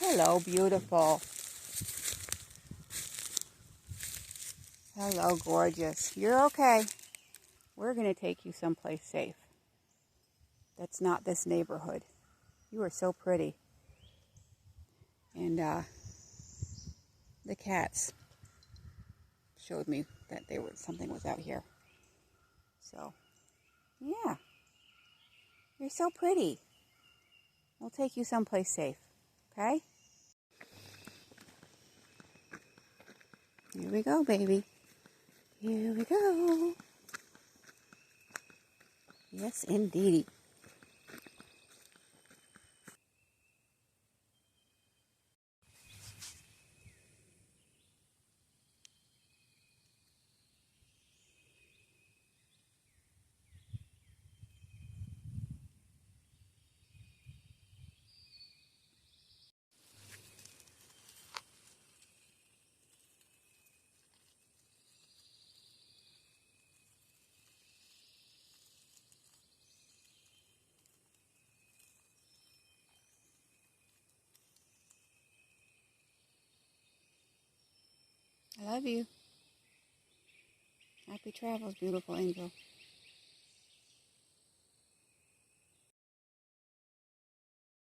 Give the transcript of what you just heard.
Hello, beautiful. Hello, gorgeous. You're okay. We're going to take you someplace safe. That's not this neighborhood. You are so pretty. And the cats showed me that something was out here. So, yeah. You're so pretty. We'll take you someplace safe. Okay? Here we go, baby. Here we go. Yes, indeedy. I love you. Happy travels, beautiful angel.